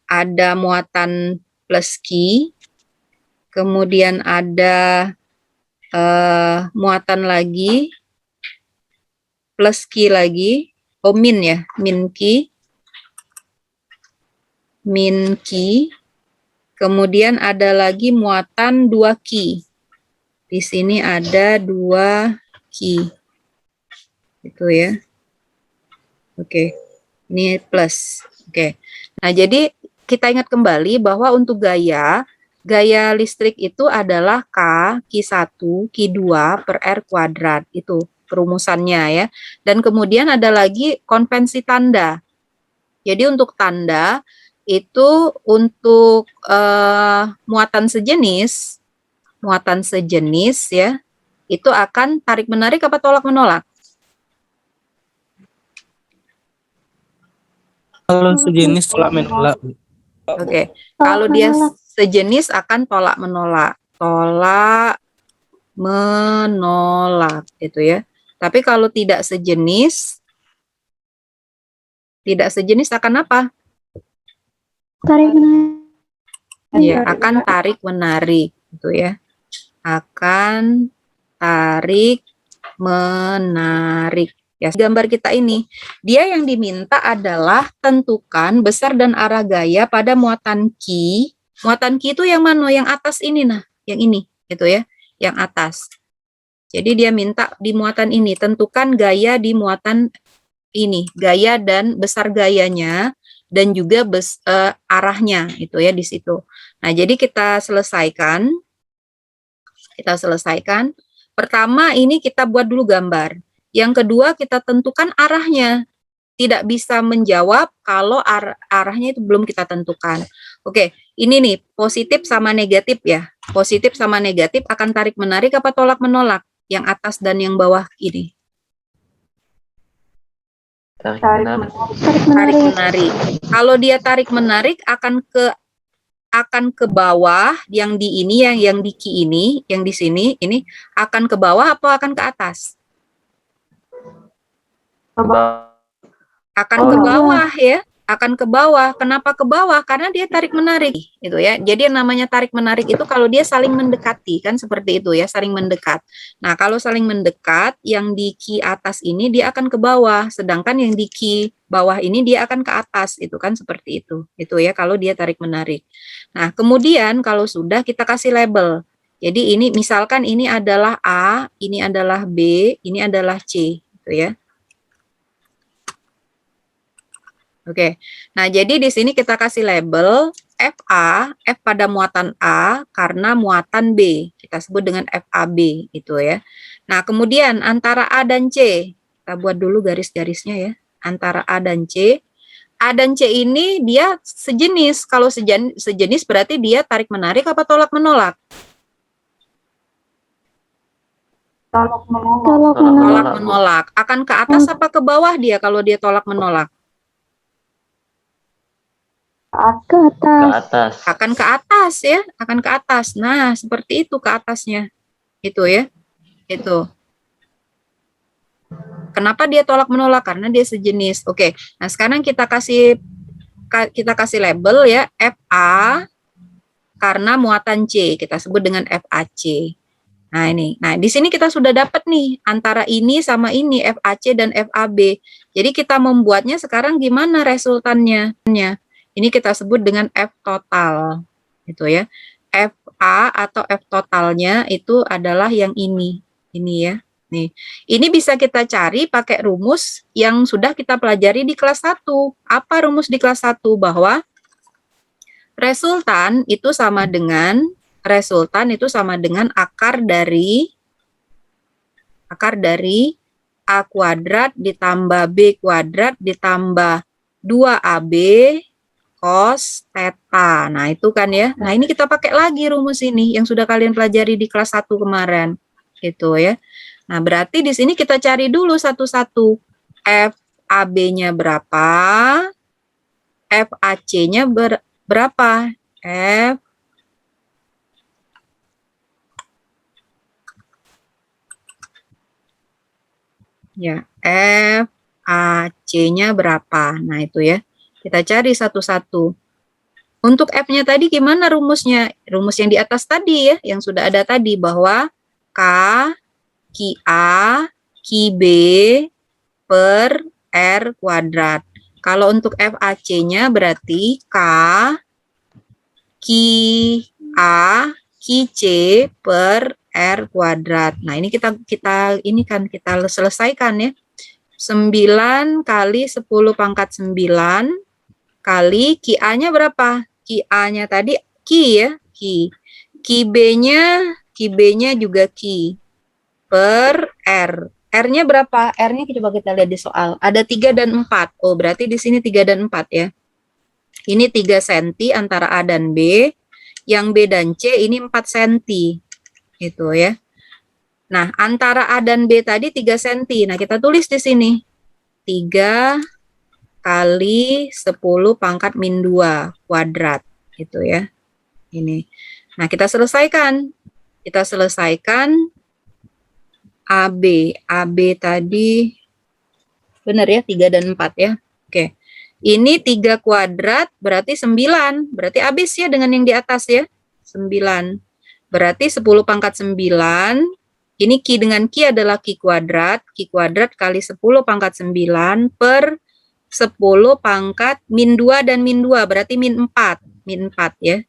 ada muatan plus Q, kemudian ada muatan lagi, plus Q lagi, min ya, min Q, kemudian ada lagi muatan 2Q. Di sini ada 2Q. Itu ya. Oke. Ini plus. Oke. Nah, jadi kita ingat kembali bahwa untuk gaya listrik itu adalah K, Q1, Q2 per R kuadrat. Itu perumusannya ya. Dan kemudian ada lagi konvensi tanda. Jadi untuk tanda itu untuk muatan sejenis ya, itu akan tarik menarik apa tolak menolak? Kalau sejenis tolak menolak. Oke. Kalau dia sejenis akan tolak menolak. Tolak menolak gitu ya. Tapi kalau tidak sejenis akan apa? Tarik menarik. Ya, akan tarik menarik gitu ya. Akan tarik menarik. Ya, gambar kita ini, dia yang diminta adalah tentukan besar dan arah gaya pada muatan Q. Muatan Q itu yang mana? Yang atas ini, nah, yang ini, gitu ya, yang atas. Jadi dia minta di muatan ini, tentukan gaya di muatan ini, gaya dan besar gayanya, dan juga arahnya, itu ya di situ. Nah, jadi kita selesaikan. Pertama ini kita buat dulu gambar. Yang kedua kita tentukan arahnya. Tidak bisa menjawab kalau arahnya itu belum kita tentukan. Oke, ini nih positif sama negatif ya. Positif sama negatif akan tarik menarik apa tolak menolak? Yang atas dan yang bawah ini. Tarik menarik. Kalau dia tarik menarik akan ke bawah, yang di ini, yang di Q ini, yang di sini ini akan ke bawah apa akan ke atas? Akan ke bawah ya, akan ke bawah. Kenapa ke bawah? Karena dia tarik menarik itu ya. Jadi yang namanya tarik menarik itu kalau dia saling mendekati, kan seperti itu ya, saling mendekat. Nah, kalau saling mendekat, yang di Q atas ini dia akan ke bawah, sedangkan yang di Q bawah ini dia akan ke atas, itu kan seperti itu. Itu ya kalau dia tarik menarik. Nah, kemudian kalau sudah kita kasih label. Jadi ini misalkan ini adalah A, ini adalah B, ini adalah C, gitu ya. Oke, nah jadi di sini kita kasih label FA, F pada muatan A karena muatan B. Kita sebut dengan FAB, itu ya. Nah, kemudian antara A dan C, kita buat dulu garis-garisnya ya. Antara A dan C ini dia sejenis. Kalau sejenis berarti dia tarik menarik apa tolak menolak? Tolak Tolak menolak. Akan ke atas apa ke bawah dia kalau dia tolak menolak? Ke atas. Akan ke atas ya, akan ke atas. Nah, seperti itu ke atasnya. Itu ya. Itu. Kenapa dia tolak menolak? Karena dia sejenis. Oke. Nah, sekarang kita kasih label ya, FA karena muatan C. Kita sebut dengan FAC. Nah, ini. Nah, di sini kita sudah dapat nih antara ini sama ini, FAC dan FAB. Jadi kita membuatnya sekarang gimana resultannya? Ini kita sebut dengan F total. Gitu ya. FA atau F totalnya itu adalah yang ini. Ini ya. Nih. Ini bisa kita cari pakai rumus yang sudah kita pelajari di kelas 1. Apa rumus di kelas 1? Bahwa resultan itu sama dengan akar dari A kuadrat ditambah B kuadrat ditambah 2AB cos theta. Nah, itu kan ya. Nah, ini kita pakai lagi rumus ini yang sudah kalian pelajari di kelas 1 kemarin. Gitu ya. Nah, berarti di sini kita cari dulu satu-satu. FAB-nya berapa? FAC-nya berapa? FAC-nya berapa? Nah, itu ya. Kita cari satu-satu. Untuk F-nya tadi gimana rumusnya? Rumus yang di atas tadi ya, yang sudah ada tadi bahwa K, Ki A, Ki B per R kuadrat. Kalau untuk FAC-nya berarti K, Ki A, Ki C per R kuadrat. Nah, ini kita selesaikan ya. 9 kali 10 pangkat 9 kali Ki A-nya berapa? Ki A-nya tadi Ki ya, Ki. Ki B-nya juga Ki per R. R-nya berapa? R-nya coba kita lihat di soal. Ada 3 dan 4. Oh, berarti di sini 3 dan 4 ya. Ini 3 cm antara A dan B. Yang B dan C ini 4 cm. Itu ya. Nah, antara A dan B tadi 3 cm. Nah, kita tulis di sini. 3 kali 10 pangkat min 2 kuadrat. Gitu ya. Ini. Nah, kita selesaikan. Kita selesaikan AB. AB tadi benar ya, 3 dan 4 ya. Oke. Ini 3 kuadrat berarti 9. Berarti habis ya dengan yang di atas ya. 9. Berarti 10 pangkat 9. Ini Ki dengan Ki adalah Ki kuadrat. Ki kuadrat kali 10 pangkat 9 per 10 pangkat min 2 dan min 2. Berarti min 4. Min 4 ya.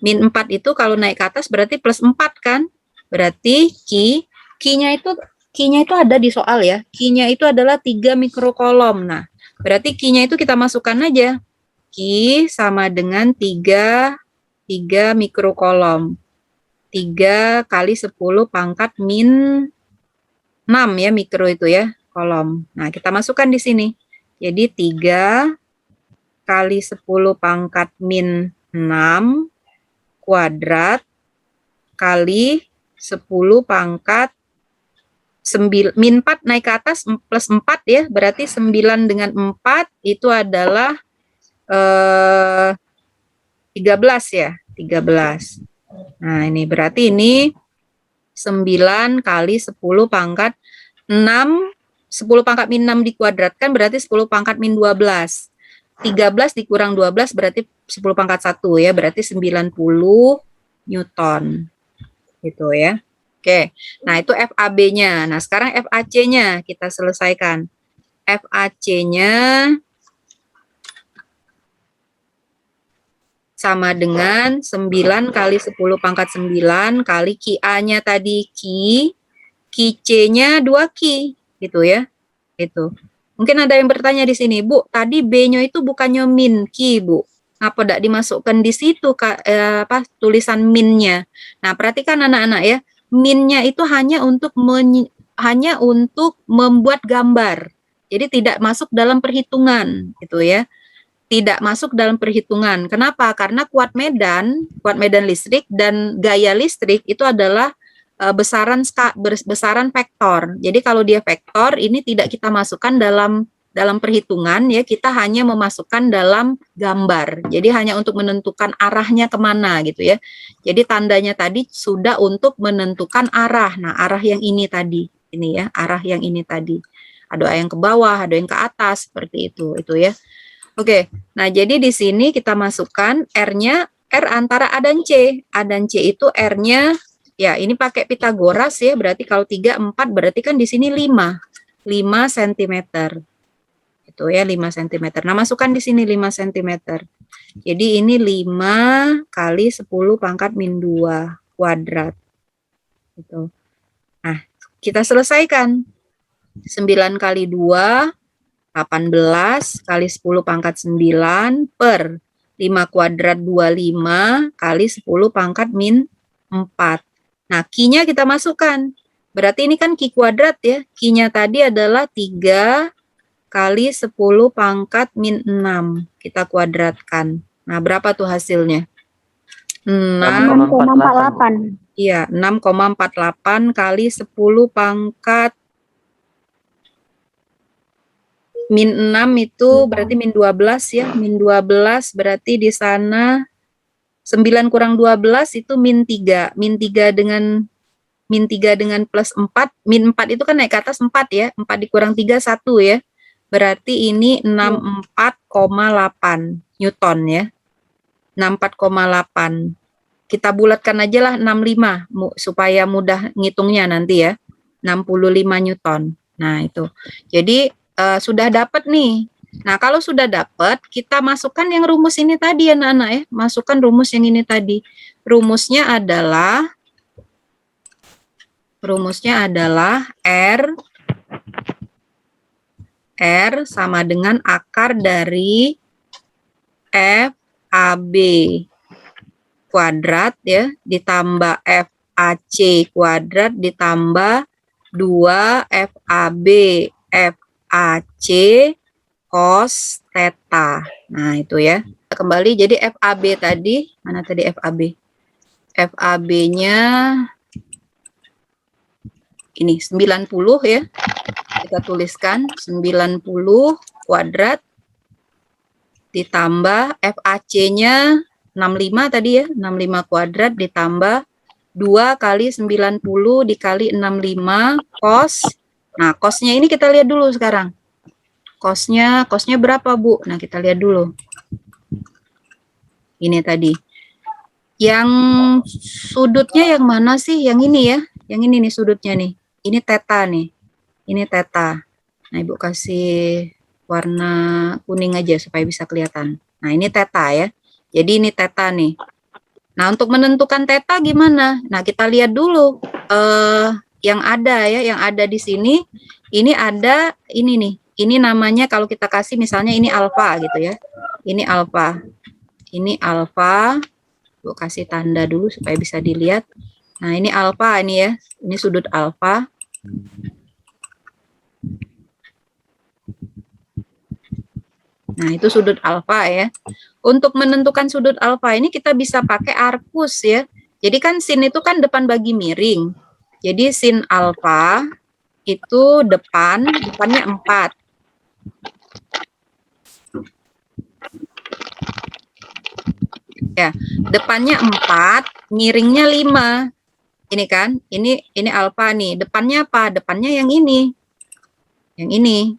Min 4 itu kalau naik ke atas berarti plus 4 kan. Berarti Ki-nya itu ada di soal ya. Ki-nya itu adalah 3 mikrokolom. Nah, berarti Ki-nya itu kita masukkan aja. Ki sama dengan 3 mikrokolom. 3 kali 10 pangkat min 6 ya, mikro itu ya, kolom. Nah, kita masukkan di sini. Jadi 3 kali 10 pangkat min 6 kuadrat kali 10 pangkat min 4 naik ke atas plus 4 ya, berarti 9 dengan 4 itu adalah 13 ya, 13. Nah, ini berarti ini 9 kali 10 pangkat 6, 10 pangkat min 6 dikuadratkan berarti 10 pangkat min 12. 13 dikurang 12 berarti 10 pangkat 1 ya, berarti 90 Newton. Gitu ya. Oke, nah itu FAB-nya. Nah, sekarang FAC-nya kita selesaikan. FAC-nya sama dengan 9 kali 10 pangkat 9 kali Ki A-nya tadi Ki C-nya 2 Ki, gitu ya. Itu. Mungkin ada yang bertanya di sini, Bu, tadi B-nya itu bukannya min Ki, Bu. Apa tidak dimasukkan di situ tulisan min-nya? Nah, perhatikan anak-anak ya. Min-nya itu hanya untuk membuat gambar. Jadi tidak masuk dalam perhitungan, gitu ya. Tidak masuk dalam perhitungan. Kenapa? Karena kuat medan listrik dan gaya listrik itu adalah besaran vektor. Jadi kalau dia vektor, ini tidak kita masukkan dalam perhitungan ya, kita hanya memasukkan dalam gambar. Jadi hanya untuk menentukan arahnya kemana gitu ya. Jadi tandanya tadi sudah untuk menentukan arah. Nah, arah yang ini tadi, ini ya, arah yang ini tadi. Ada yang ke bawah, ada yang ke atas, seperti itu ya. Oke, nah jadi di sini kita masukkan R-nya, R antara A dan C. A dan C itu R-nya, ya ini pakai Pitagoras ya, berarti kalau 3, 4 berarti kan di sini 5 cm. Itu ya, 5 cm. Nah, masukkan di sini 5 cm. Jadi ini 5 kali 10 pangkat min 2 kuadrat. Gitu. Nah, kita selesaikan. 9 kali 2, 18 kali 10 pangkat 9 per 5 kuadrat 25 kali 10 pangkat min 4. Nah, Ki-nya kita masukkan. Berarti ini kan Ki kuadrat ya. Ki-nya tadi adalah 3 kali 10 pangkat min 6. Kita kuadratkan. Nah, berapa tuh hasilnya? 6,48. Iya, 6,48 kali 10 pangkat min 6 itu berarti min 12 ya. Min 12 berarti di sana 9 kurang 12 itu min 3. Min 3 dengan plus 4. Min 4 itu kan naik ke atas 4 ya. 4 dikurang 3, 1 ya. Berarti ini 64,8 Newton ya. 64,8. Kita bulatkan aja lah 65 supaya mudah ngitungnya nanti ya. 65 Newton. Nah, itu. Jadi sudah dapat nih. Nah, kalau sudah dapat, kita masukkan yang rumus ini tadi ya, anak-anak ya. Masukkan rumus yang ini tadi. Rumusnya adalah R sama dengan akar dari FAB kuadrat ya, ditambah FAC kuadrat ditambah 2 FAB FAC cos theta. Nah, itu ya. Kembali jadi FAB tadi, mana tadi FAB? FAB-nya ini 90 ya. Kita tuliskan 90 kuadrat ditambah FAC-nya 65 tadi ya, 65 kuadrat ditambah 2 kali 90 dikali 65 cos. Nah, cosnya ini kita lihat dulu sekarang. Cosnya berapa, Bu? Nah, kita lihat dulu. Ini tadi. Yang sudutnya yang mana sih? Yang ini ya. Yang ini nih sudutnya nih. Ini theta nih. Ini theta. Nah, Ibu kasih warna kuning aja supaya bisa kelihatan. Nah, ini theta ya. Jadi ini theta nih. Nah, untuk menentukan theta gimana? Nah, kita lihat dulu yang ada ya, yang ada di sini. Ini ada ini nih. Ini namanya kalau kita kasih misalnya ini alfa gitu ya. Ini alfa. Ini alfa. Bu kasih tanda dulu supaya bisa dilihat. Nah, ini alfa ini ya. Ini sudut alfa. Nah, itu sudut alfa ya. Untuk menentukan sudut alfa ini kita bisa pakai arcus ya. Jadi kan sin itu kan depan bagi miring. Jadi sin alfa itu depannya 4. Ya, depannya 4, miringnya 5. Ini kan, ini alfa nih. Depannya apa? Depannya yang ini. Yang ini.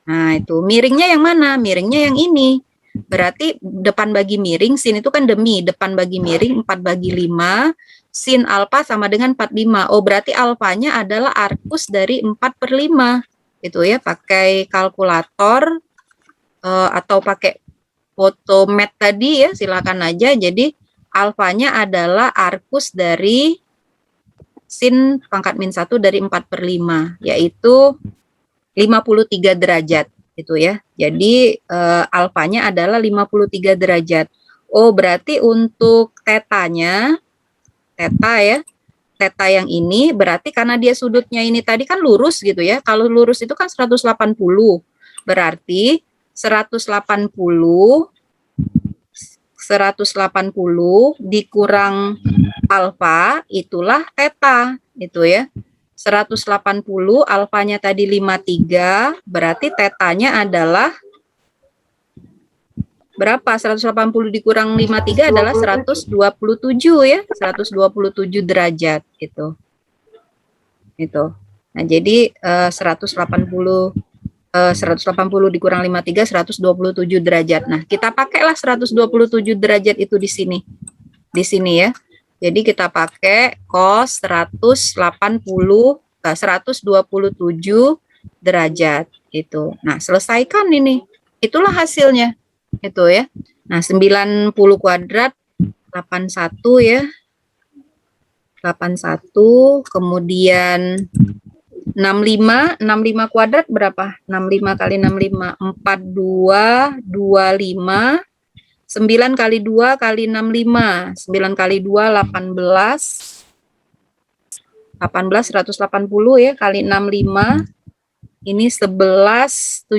Nah, itu miringnya yang mana? Miringnya yang ini. Berarti depan bagi miring, sin itu kan demi, depan bagi miring 4 bagi 5, sin alfa sama dengan 45. Oh, berarti alfanya adalah arcus dari 4/5. Itu ya, pakai kalkulator atau pakai photomat tadi ya, silakan aja. Jadi alfanya adalah arcus dari sin pangkat min 1 dari 4/5, yaitu 53 derajat. Itu ya. Jadi alfanya adalah 53 derajat. Oh, berarti untuk tetanya, teta ya, teta yang ini berarti karena dia sudutnya ini tadi kan lurus gitu ya. Kalau lurus itu kan 180. Berarti 180 dikurang alfa itulah teta itu ya. 180 alfanya tadi 53, berarti tetanya adalah berapa? 180 dikurang 53 adalah 127 ya, 127 derajat gitu. Itu. Nah, jadi 180 dikurang 53 127 derajat. Nah, kita pakailah 127 derajat itu di sini. Di sini ya. Jadi kita pakai cos 127 derajat itu. Nah, selesaikan ini. Itulah hasilnya. Itu ya. Nah, 90 kuadrat 81 ya. 81 kemudian 65 kuadrat berapa? 65 kali 65 42 25 9 kali 2 kali 65. 9 kali 2 18. 180 ya kali 65. Ini 11.700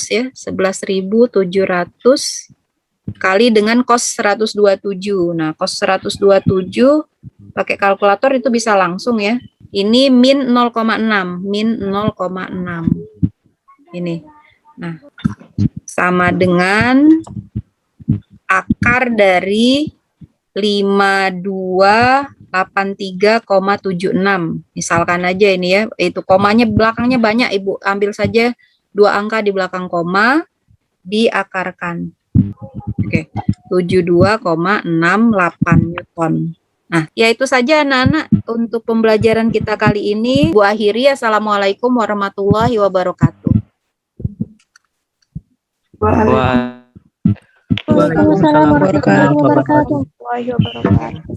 ya, 11.700 kali dengan cos 127. Nah, cos 127 pakai kalkulator itu bisa langsung ya. Ini min 0,6, min 0,6. Ini. Nah, sama dengan akar dari 5283,76. Misalkan aja ini ya, itu komanya belakangnya banyak, Ibu ambil saja 2 angka di belakang koma, diakarkan. Oke, 72,68 Newton. Nah, ya itu saja anak-anak untuk pembelajaran kita kali ini. Bu akhiri, Assalamualaikum warahmatullahi wabarakatuh. Wah. Waalaikumsalam warahmatullahi wabarakatuh. wabarakatuh.